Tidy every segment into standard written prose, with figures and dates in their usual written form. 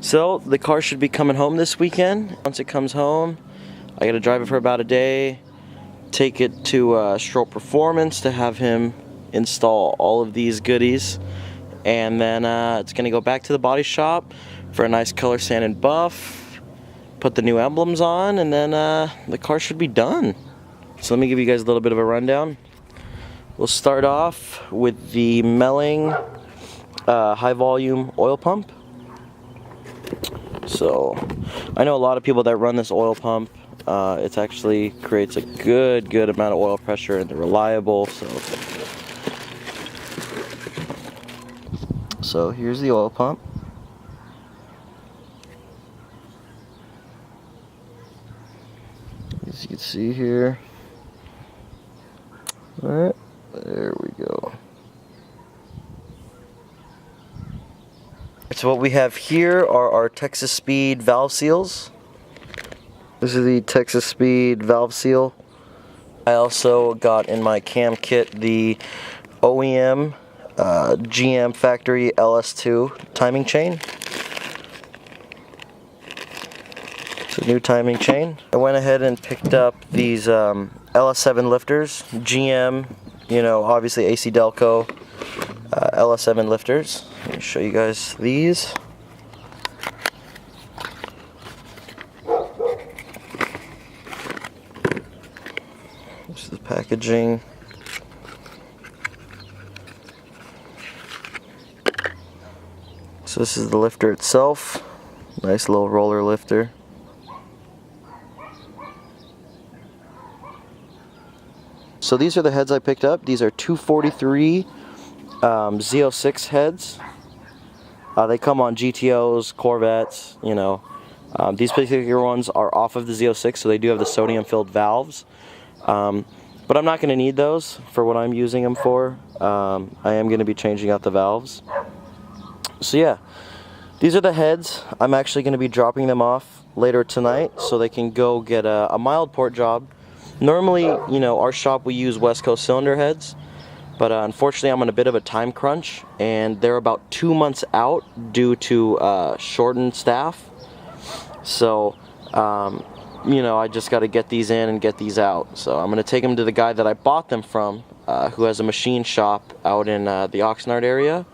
So the car should be coming home this weekend. Once it comes home, I gotta drive it for about a day, take it to Stroll Performance to have him install all of these goodies, and then it's gonna go back to the body shop for a nice color sand and buff, put the new emblems on, and then the car should be done. So let me give you guys a little bit of a rundown. We'll start off with the Melling high volume oil pump. So I know a lot of people that run this oil pump. It actually creates a good amount of oil pressure, and they're reliable. So here's the oil pump. As you can see here. All right, there we go. So what we have here are our Texas Speed valve seals. This is the Texas Speed valve seal. I also got in my cam kit the OEM GM factory LS2 timing chain. It's a new timing chain. I went ahead and picked up these LS7 lifters, GM, you know, obviously AC Delco LS7 lifters. Let me show you guys these. This is the packaging. So this is the lifter itself. Nice little roller lifter. So these are the heads I picked up. These are 243 Z06 heads. They come on GTOs, Corvettes, you know. These particular ones are off of the Z06, so they do have the sodium filled valves. But I'm not going to need those for what I'm using them for. I am going to be changing out the valves. So yeah, these are the heads. I'm actually going to be dropping them off later tonight so they can go get a mild port job. Normally, you know, our shop we use West Coast cylinder heads. But unfortunately, I'm on a bit of a time crunch, and they're about 2 months out due to shortened staff. So, you know, I just got to get these in and get these out. So I'm going to take them to the guy that I bought them from, who has a machine shop out in the Oxnard area.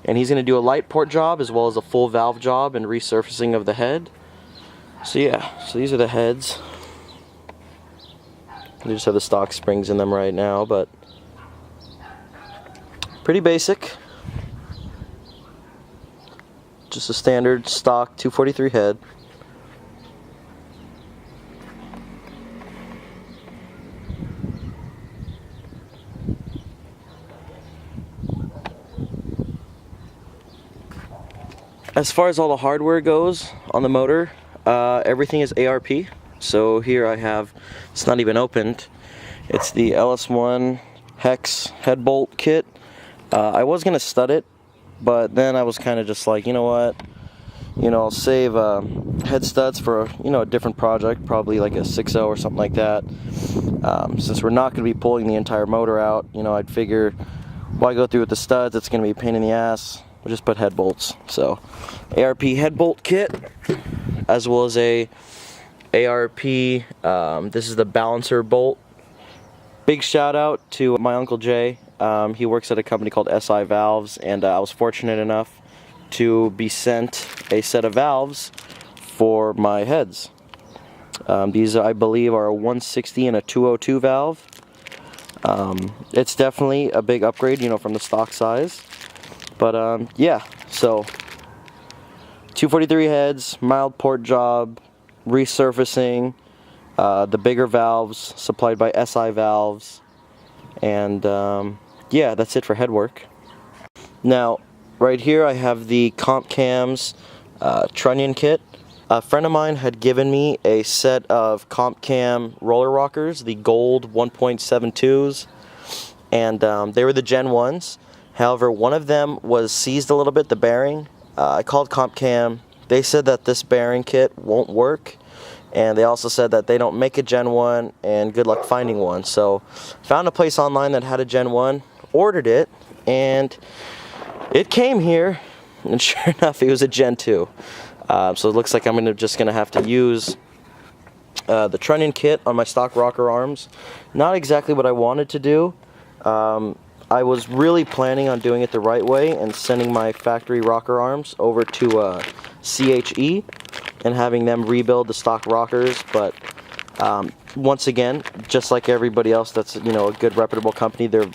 And he's going to do a light port job as well as a full valve job and resurfacing of the head. So yeah, so these are the heads. They just have the stock springs in them right now, but pretty basic. Just a standard stock 243 head. As far as all the hardware goes on the motor, everything is ARP. So here I have, it's not even opened, it's the LS1 hex head bolt kit. I was going to stud it, but then I was kind of just like, you know what, you know, I'll save head studs for, you know, a different project, probably like a 6.0 or something like that. Since we're not going to be pulling the entire motor out, you know, I'd figure, why go through with the studs, it's going to be a pain in the ass, we'll just put head bolts. So, ARP head bolt kit, as well as a ARP, this is the balancer bolt. Big shout out to my Uncle Jay. He works at a company called SI Valves, and I was fortunate enough to be sent a set of valves for my heads. These, I believe, are a 160 and a 202 valve. It's definitely a big upgrade, you know, from the stock size. But yeah, so 243 heads, mild port job, resurfacing, the bigger valves supplied by SI Valves, and yeah, that's it for head work. Now, right here I have the Comp Cam's trunnion kit. A friend of mine had given me a set of Comp Cam roller rockers, the gold 1.72s, and they were the Gen 1s. However, one of them was seized a little bit, the bearing. I called Comp Cam. They said that this bearing kit won't work, and they also said that they don't make a Gen 1, and good luck finding one. So found a place online that had a Gen 1, ordered it, and it came here. and sure enough, it was a Gen 2. So it looks like I'm just gonna have to use the trunnion kit on my stock rocker arms. Not exactly what I wanted to do. I was really planning on doing it the right way and sending my factory rocker arms over to CHE and having them rebuild the stock rockers, but once again, just like everybody else that's, you know, a good reputable company, they're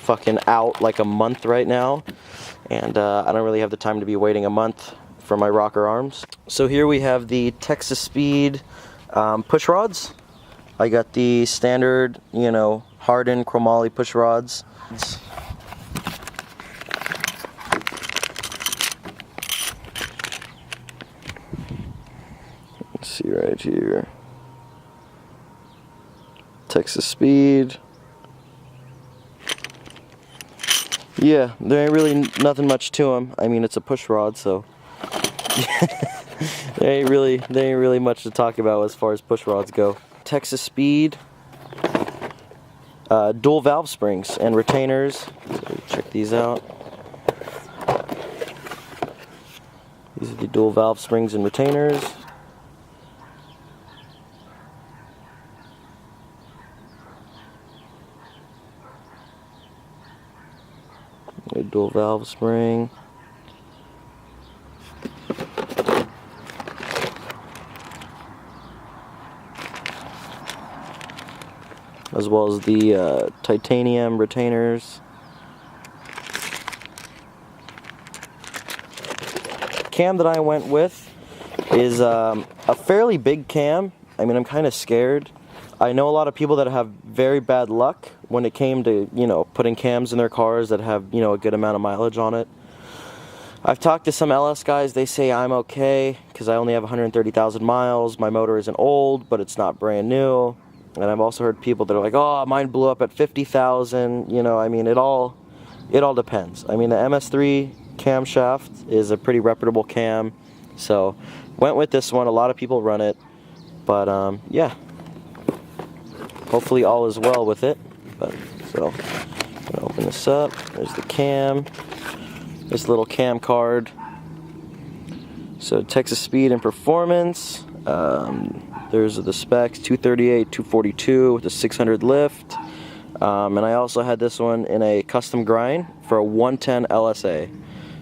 fucking out like a month right now, and I don't really have the time to be waiting a month for my rocker arms. So here we have the Texas Speed push rods. I got the standard, you know, hardened chromoly push rods. Let's see right here. Texas Speed. Yeah, there ain't really nothing much to them. I mean, it's a push rod, so there ain't really much to talk about as far as push rods go. Texas Speed, dual valve springs and retainers. So check these out. These are the dual valve springs and retainers. A dual valve spring. As well as the titanium retainers. Cam that I went with is a fairly big cam. I mean, I'm kind of scared. I know a lot of people that have very bad luck when it came to, you know, putting cams in their cars that have, you know, a good amount of mileage on it. I've talked to some LS guys, they say I'm okay because I only have 130,000 miles. My motor isn't old, but it's not brand new. And I've also heard people that are like, oh, mine blew up at 50,000. You know, I mean, it all depends. I mean, the MS3 camshaft is a pretty reputable cam, so went with this one. A lot of people run it, but yeah, hopefully all is well with it. But so I'm gonna open this up. There's the cam, this little cam card. So Texas Speed and Performance. There's the specs: 238, 242 with a 600 lift. And I also had this one in a custom grind for a 110 LSA.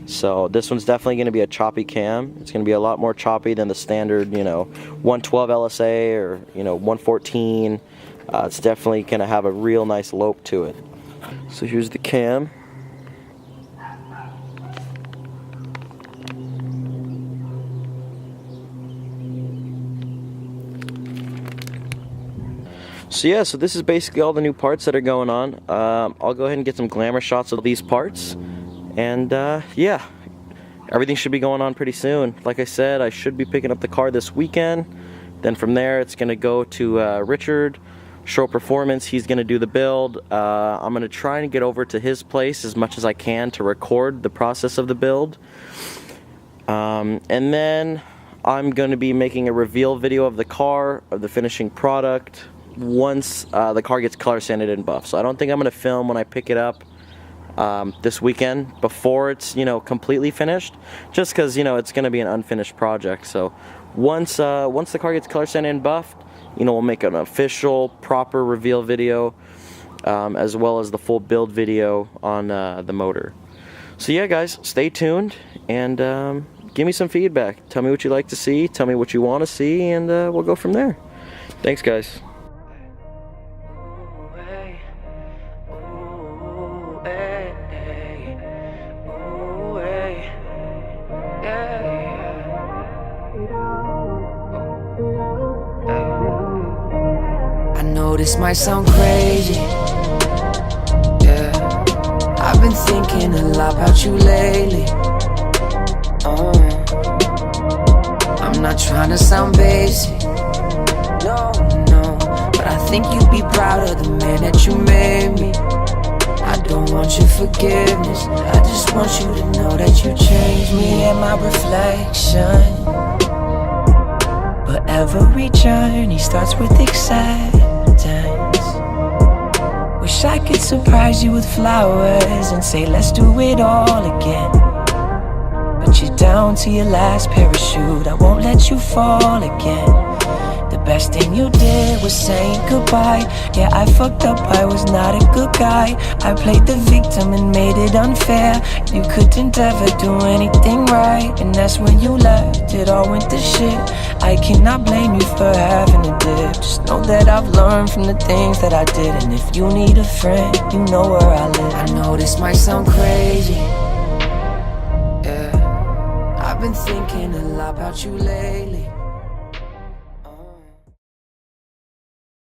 So this one's definitely going to be a choppy cam. It's going to be a lot more choppy than the standard, you know, 112 LSA or, you know, 114. It's definitely going to have a real nice lope to it. So here's the cam. So yeah, so this is basically all the new parts that are going on. I'll go ahead and get some glamour shots of these parts, and yeah, everything should be going on pretty soon. Like I said, I should be picking up the car this weekend. Then from there, it's gonna go to Richard, Show Performance. He's gonna do the build. I'm gonna try and get over to his place as much as I can to record the process of the build. And then I'm gonna be making a reveal video of the car, of the finishing product, once the car gets color sanded and buffed. So I don't think I'm going to film when I pick it up this weekend before it's, you know, completely finished, just because, you know, it's going to be an unfinished project. So once the car gets color sanded and buffed, you know, we'll make an official proper reveal video, as well as the full build video on the motor. So yeah, guys, stay tuned and give me some feedback. Tell me what you like to see, tell me what you want to see, and we'll go from there. Thanks, guys. This might sound crazy, yeah. I've been thinking a lot about you lately. I'm not trying to sound basic, no, but I think you'd be proud of the man that you made me. I don't want your forgiveness, I just want you to know that you changed me and my reflection. But every journey starts with excitement. Wish I could surprise you with flowers and say let's do it all again. But put you down to your last parachute. I won't let you fall again. The best thing you did was saying goodbye. Yeah, I fucked up, I was not a good guy. I played the victim and made it unfair. You couldn't ever do anything right, and that's when you left, it all went to shit. I cannot blame you for having a dip. Just know that I've learned from the things that I did. And if you need a friend, you know where I live. I know this might sound crazy, yeah, I've been thinking a lot about you lately.